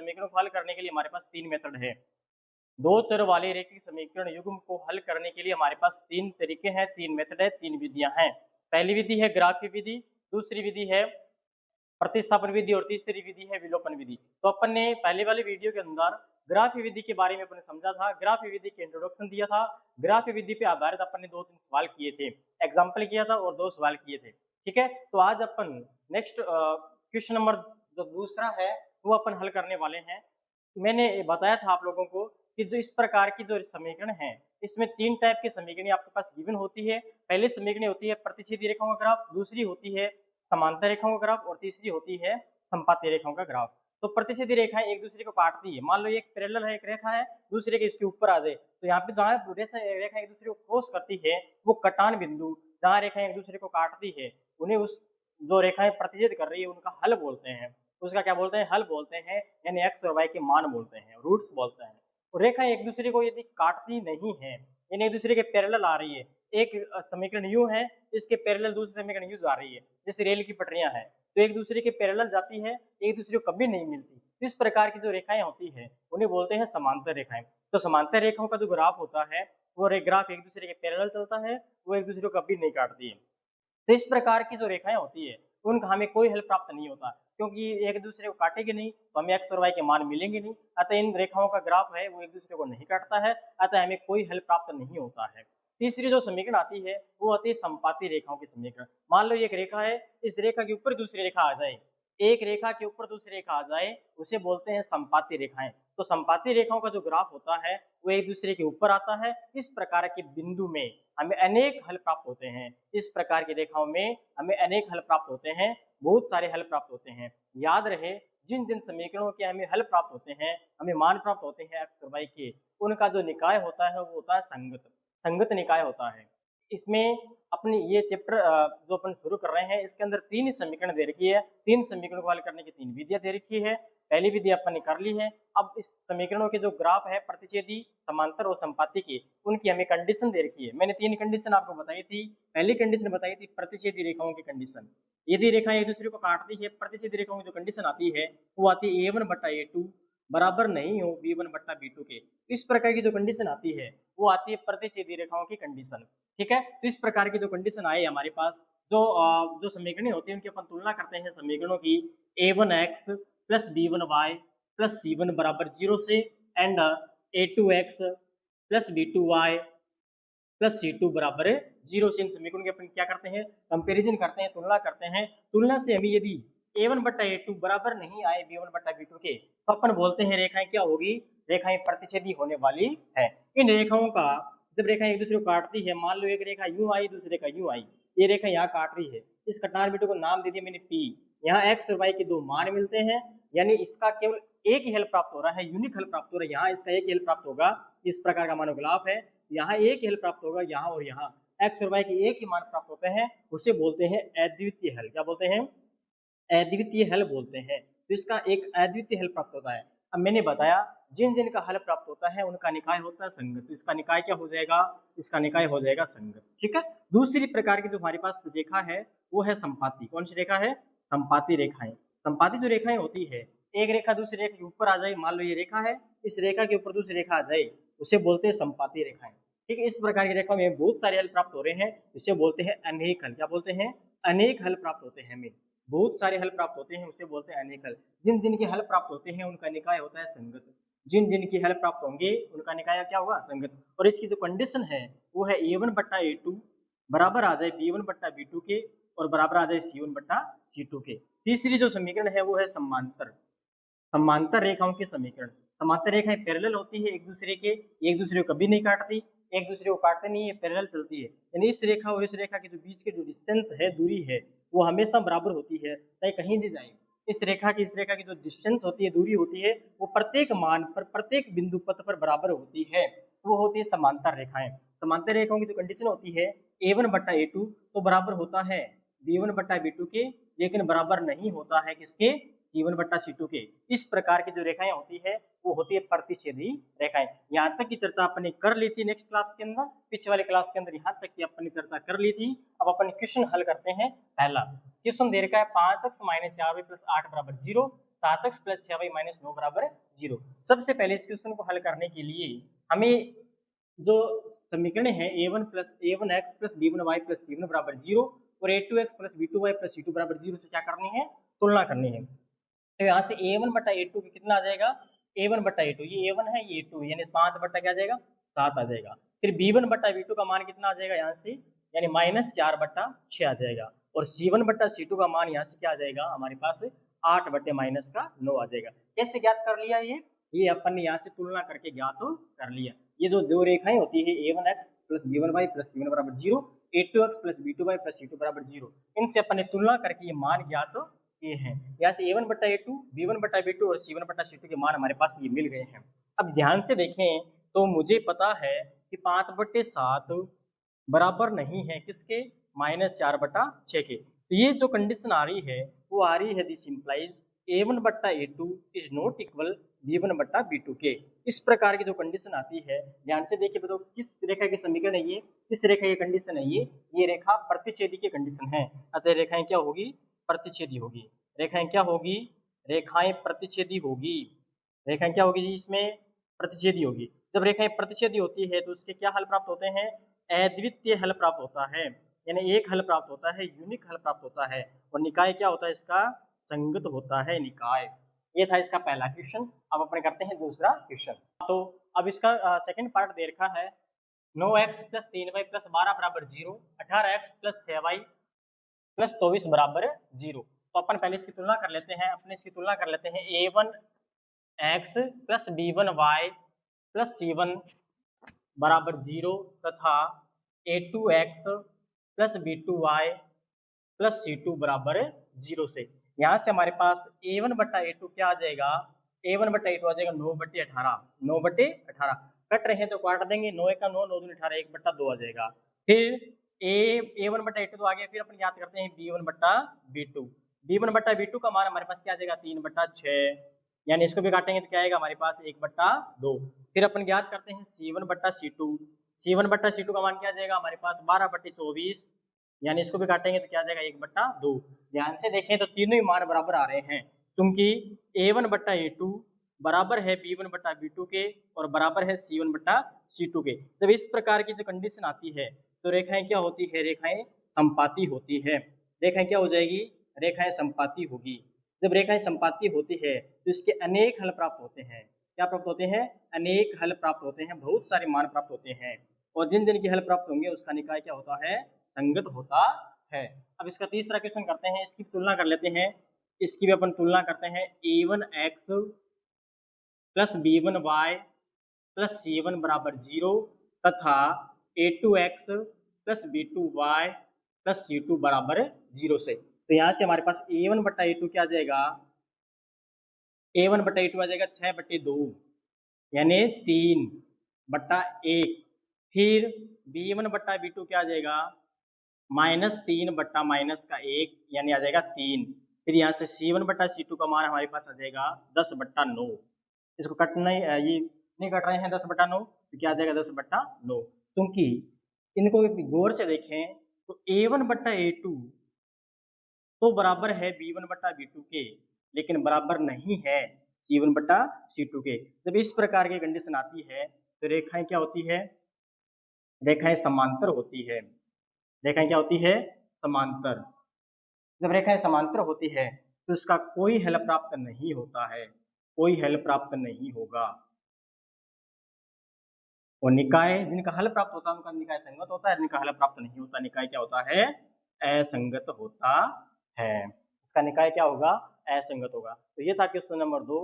समीकरण को हल करने के लिए हमारे पास 3 मेथड है। दो चर वाले रैखिक समीकरण युग्म को हल करने के लिए हमारे पास 3 तरीके हैं, 3 मेथड है, 3 विधियां हैं। पहली विधि है ग्राफी विधि, दूसरी विधि है प्रतिस्थापन विधि और तीसरी विधि है विलोपन विधि। तो अपन ने पहले वाले वीडियो के अंदर ग्राफी विधि के बारे में अपन ने समझा था, ग्राफी विधि के इंट्रोडक्शन दिया था। ग्राफी विधि पे आधारित अपन ने 2-3 सवाल किए थे, एग्जाम्पल किया था और 2 सवाल किए थे। ठीक है, तो आज अपन नेक्स्ट क्वेश्चन नंबर जो दूसरा है वो अपन हल करने वाले हैं। मैंने बताया था आप लोगों को कि जो इस प्रकार की जो समीकरण है, इसमें 3 टाइप की समीकरण आपके पास गिवन होती है। पहली समीकरण होती है प्रतिच्छेदी रेखाओं का ग्राफ, दूसरी होती है समांतर रेखाओं का ग्राफ और तीसरी होती है संपाती रेखाओं का ग्राफ। तो प्रतिच्छेदी रेखाएं एक दूसरे को काटती है। मान लो एक पैरेलल है, एक रेखा है, दूसरे के इसके ऊपर आ जाए, तो यहाँ पे जहाँ रेखा एक दूसरे को क्रॉस करती है, वो कटान बिंदु जहाँ रेखाएं एक दूसरे को काटती है, उन्हें उस जो रेखाएं प्रतिच्छेद कर रही है उनका हल बोलते हैं। उसका क्या बोलते हैं? हल बोलते हैं, यानी एक्स और वाई के मान बोलते हैं, रूट्स बोलते हैं। और रेखाएं एक दूसरे को यदि काटती नहीं है, यानी एक दूसरे के पैरेलल आ रही है, एक समीकरण यू है, इसके पैरेलल दूसरे समीकरण यू जा रही है, जैसे रेल की पटरियां हैं, तो एक दूसरे के पैरेलल जाती है, एक दूसरे को कभी नहीं मिलती। इस प्रकार की जो रेखाएं होती है उन्हें बोलते हैं समांतर रेखाएं। तो समांतर रेखाओं का जो ग्राफ होता है वो ग्राफ एक दूसरे के पैरेलल चलता है, वो एक दूसरे को कभी नहीं काटती है। तो इस प्रकार की जो रेखाएं होती है उनका हमें कोई हल प्राप्त नहीं होता, क्योंकि एक दूसरे को काटेगी नहीं तो हमें एक्स और वाई के मान मिलेंगे नहीं। अतः इन रेखाओं का ग्राफ है वो एक दूसरे को नहीं काटता है, अतः हमें कोई हल प्राप्त नहीं होता है। तीसरी जो समीकरण आती है वो आती है संपाती रेखाओं की समीकरण। मान लो एक रेखा है, इस रेखा के ऊपर दूसरी रेखा आ जाए, एक रेखा के ऊपर दूसरी रेखा आ जाए, उसे बोलते हैं संपाती रेखाएं। तो संपाती रेखाओं का जो ग्राफ होता है वो एक दूसरे के ऊपर आता है। इस प्रकार के बिंदु में हमें अनेक हल प्राप्त होते हैं। इस प्रकार की रेखाओं में हमें अनेक हल प्राप्त होते हैं, बहुत सारे हल प्राप्त होते हैं। याद रहे, जिन जिन समीकरणों के हमें हल प्राप्त होते हैं, हमें मान प्राप्त होते हैं एक्स और वाई के, उनका जो निकाय होता है वो होता है संगत, संगत निकाय होता है। इसमें अपनी ये चैप्टर जो अपन शुरू कर रहे हैं, इसके अंदर 3 ही समीकरण दे रखी है, 3 समीकरणों को हल करने की 3 विधियां दे रखी है। पहली विधि अपन ने कर ली है। अब इस समीकरणों के जो ग्राफ है प्रतिच्छेदी, समांतर और संपाती की, उनकी हमें कंडीशन दे रखी है। मैंने 3 कंडीशन आपको बताई थी। पहली कंडीशन बताई थी प्रतिच्छेदी रेखाओं की कंडीशन। यदि रेखा एक दूसरे को काटती है, प्रतिच्छेदी रेखाओं की जो कंडीशन आती है वो आती है a1/a2 बराबर नहीं हो b1/b2 के। इस प्रकार की जो कंडीशन आती है वो आती है प्रतिच्छेदी रेखाओं की कंडीशन। ठीक है, तो इस प्रकार की जो कंडीशन आए हमारे पास, जो समीकरण होती है उनकी अपन तुलना करते हैं समीकरणों की। a1x plus b1y plus c1 बराबर 0 से and a2x plus b2y plus c2 बराबर 0 से इन समीकरणों के अपन क्या करते हैं? कंपेरिजन करते हैं, तुलना करते हैं। तुलना से हमें यदि a1/a2 बराबर नहीं आए b1/b2 के, तो अपन बोलते हैं रेखाएं क्या होगी? रेखाएं प्रतिच्छेदी होने वाली है। इन रेखाओं का जब रेखाएं एक दूसरे को काटती है, मान लो एक रेखा यूं आई, दूसरे का यूं आई, ये रेखा यहाँ काट रही है, इस कटार बिंदु को नाम दे दिया मैंने P। यहाँ एक्स और वाई के 2 मान मिलते हैं, यानी इसका केवल एक ही हल प्राप्त हो रहा है, यूनिक हल प्राप्त हो रहा है। यहाँ इसका एक ही हल प्राप्त होगा, इस प्रकार का मानोग्राफ है, यहाँ एक ही हल प्राप्त होगा, यहाँ और यहाँ एक्स और वाई के एक ही मान प्राप्त होते हैं, उसे बोलते हैं अद्वितीय हल। क्या बोलते हैं? अद्वितीय हल बोलते हैं। तो इसका एक अद्वितीय हल प्राप्त होता है। अब मैंने बताया जिन जिन का हल प्राप्त होता है उनका निकाय होता है संगत। तो इसका निकाय क्या हो जाएगा? इसका निकाय हो जाएगा संगत। ठीक है, दूसरी प्रकार की जो हमारे पास रेखा है वो है संपाती। कौन सी रेखा है? संपाती रेखाएं। संपाती जो रेखाएं होती है, एक रेखा दूसरी रेखा के ऊपर आ जाए, मान लो ये रेखा है, इस रेखा के ऊपर दूसरी रेखा आ जाए, उसे बोलते हैं संपाती रेखाएं। ठीक है, इस प्रकार की रेखा में बहुत सारे हल प्राप्त हो रहे हैं, इसे बोलते हैं अनेक हल। क्या बोलते हैं? अनेक हल प्राप्त होते हैं, हमें बहुत सारे हल प्राप्त होते हैं, उसे बोलते हैं अनेक हल। जिन जिन के हल प्राप्त होते हैं उनका निकाय होता है संगत। जिन जिन के हल प्राप्त होंगे उनका निकाय क्या होगा? संगत। और इसकी जो कंडीशन है वो है a1/a2 बराबर आ जाए b1/b2 के और बराबर आ जाए c1/c2 के। तीसरी जो समीकरण है वो है समांतर, समांतर रेखाओं के समीकरण। समांतर रेखाएं पैरेलल होती है एक दूसरे के, एक दूसरे को कभी नहीं काटती, एक दूसरे को काटते नहीं है, पैरेलल चलती है। यानी इस रेखा और इस रेखा के जो बीच के जो डिस्टेंस है, दूरी है, वो हमेशा बराबर होती है, चाहे कहीं भी जाए। इस रेखा की जो डिस्टेंस होती है, दूरी होती है, वो प्रत्येक मान पर, प्रत्येक बिंदु पथ पर बराबर होती है, वो होती है समांतर रेखाएं। समांतर रेखाओं की जो कंडीशन होती है a1/a2 तो बराबर होता है b1/b2 के, लेकिन बराबर नहीं होता है किसके? c1/c2 के। इस प्रकार की जो रेखाएं होती है वो होती है प्रतिच्छेदी रेखाएं। यहाँ तक की चर्चा अपने कर ली थी नेक्स्ट क्लास के अंदर, पिछले वाले क्लास के अंदर यहाँ तक की अपनी चर्चा कर ली थी। अब अपन क्वेश्चन हल करते हैं। पहला क्वेश्चन दे रखा है 5x - 4y + 8 = 0, 7x plus 6y minus 9 बराबर 0। सबसे पहले इस क्वेश्चन को हल करने के लिए हमें जो समीकरण है a1x plus b1y plus c1 बराबर 0 और a2x plus b2y plus c2 बराबर 0 से क्या करनी है, तुलना करनी है। तो यहाँ से a1 बटा a2 कितना आ जाएगा, a1 बटा a2, ये a1 है ये a2, यानी 5 बटा क्या आ जाएगा 7 आ जाएगा। फिर b1 बटा b2 का मान कितना आ जाएगा यहाँ से, यानी -4 बटा 6 आ जाएगा। और c1 बटा c2 का मान यहाँ से क्या आ जाएगा हमारे पास 8 बटे -9 आ जाएगा। कैसे ज्ञात कर लिया ये अपन ने यहाँ से तुलना करके ज्ञात कर लिया। ये जो दो रेखाएं होती है a1x plus b1y plus c1 बराबर 0, a2x plus b2y plus c2 बराबर 0, इनसे अपन ने तुलना करके ये मान ज्ञात किए हैं। यहाँ से a1 बटा a2, b1 बटा b2 और c1 बटा c2 के मान हमारे पास ये मिल गए हैं। अब ध्यान से देखें तो मुझे पता है कि 5 बटे 7 बराबर नहीं है किसके, -4 बटा 6 के। तो ये जो कंडीशन आ रही है वो आ रही है दिस इंप्लाइज a1 बटा a2 is not equal b1 बटा b2 के। इस प्रकार की जो कंडीशन आती है, ध्यान से देखिए बताओ किस रेखा के समीकरण है ये, किस रेखा की कंडीशन है ये रेखा प्रतिच्छेदी की कंडीशन है। अतः रेखाएं क्या होगी, प्रतिच्छेदी होगी। रेखाएं क्या होगी, रेखाएं प्रतिच्छेदी होगी। रेखाएं क्या होगी जी, इसमें प्रतिच्छेदी होगी। जब रेखाएं प्रतिच्छेदी होती है तो उसके क्या हल प्राप्त होते हैं, अद्वितीय हल प्राप्त होता है, यानी एक हल प्राप्त होता है, यूनिक हल प्राप्त होता है। और निकाय क्या होता है इसका, संगत होता है निकाय। ये था इसका पहला क्वेश्चन। अब अपन करते हैं दूसरा क्वेश्चन। तो अब इसका सेकंड पार्ट दे रखा है 9x प्लस 3y प्लस 12 बराबर 0, 18x प्लस 6y प्लस 24 बराबर 0। तो अपन पहले इसकी तुलना कर लेते हैं, अपने इसकी तुलना कर लेते हैं a1x plus b1y plus c1 बराबर 0 तथा a2x plus b2y plus c2 बराबर 0 से। यहाँ से हमारे पास a1 बटा a2 क्या आ जाएगा, a1 बटा a2 आ जाएगा 9 बटे 18, 9 बटे 18 कट रहे हैं तो काट देंगे, 9 का 9, 9 दूनी 18, 1 बटा 2 आ जाएगा। फिर a1 बटा a2 तो आ गया। फिर अपन याद करते हैं b1 बटा b2, b1 बटा b2 का मान हमारे पास क्या आ जाएगा 3 बटा 6, यानी इसको भी काटेंगे तो क्या आएगा हमारे पास 1 बटा 2। फिर अपन याद करते हैं c1 बटा c2, c1 बटा c2 का मान क्या आ जाएगा हमारे पास 12 बटे 24, यानी इसको भी काटेंगे तो क्या आ जाएगा 1 बटा 2। ध्यान से देखें तो तीनों ही मान बराबर आ रहे हैं, क्योंकि a1 बटा a2 बराबर है b1 बटा b2 के और बराबर है c1 बटा c2 के। जब इस प्रकार की जो कंडीशन आती है तो रेखाएं क्या होती है, रेखाएं संपाती होती है। रेखाएं क्या हो जाएगी, रेखाएं संपाती होगी। जब रेखाएं संपाती होती है तो इसके अनेक हल प्राप्त होते हैं। क्या प्राप्त होते हैं, अनेक हल प्राप्त होते हैं, बहुत सारे मान प्राप्त होते हैं। और जिन जिन के हल प्राप्त होंगे उसका निकाय क्या होता है, संगत होता है। अब इसका तीसरा क्वेश्चन करते हैं, इसकी तुलना कर लेते हैं। इसकी भी अपन तुलना करते हैं a1x plus b1y plus c1 बराबर 0 तथा a2x plus b2y plus c2 बराबर 0 से। तो यहाँ से हमारे पास a1 बटा a2 क्या आ जाएगा, a1 बटा a2 आ जाएगा 6 बटे 2, यानी 3 बटा 1। फिर b1 बटा b2 क्या आ जाएगा -3 बटा -1, यानी आ जाएगा 3। फिर यहाँ से c1 बटा c2 का मान हमारे पास आ जाएगा 10 बटा 9। इसको कटना ही, ये नहीं कट रहे हैं 10 बटा 9, तो क्या आ जाएगा 10 बटा 9। क्योंकि इनको गौर से देखें तो a1 बटा a2 तो बराबर है b1 बटा b2 के, लेकिन बराबर नहीं है c1 बटा c2 के। जब इस प्रकार की कंडीशन आती है तो रेखाएं क्या होती है, रेखाएं समांतर होती है। रेखाएं क्या होती है, समांतर। जब रेखाएं समांतर होती है तो इसका कोई हल प्राप्त नहीं होता है, कोई हल प्राप्त नहीं होगा। और निकाय जिनका हल प्राप्त होता है उनका निकाय संगत होता है, जिनका हल प्राप्त नहीं होता निकाय क्या होता है, असंगत होता है। इसका निकाय क्या होगा, असंगत होगा। तो ये था क्वेश्चन नंबर 2।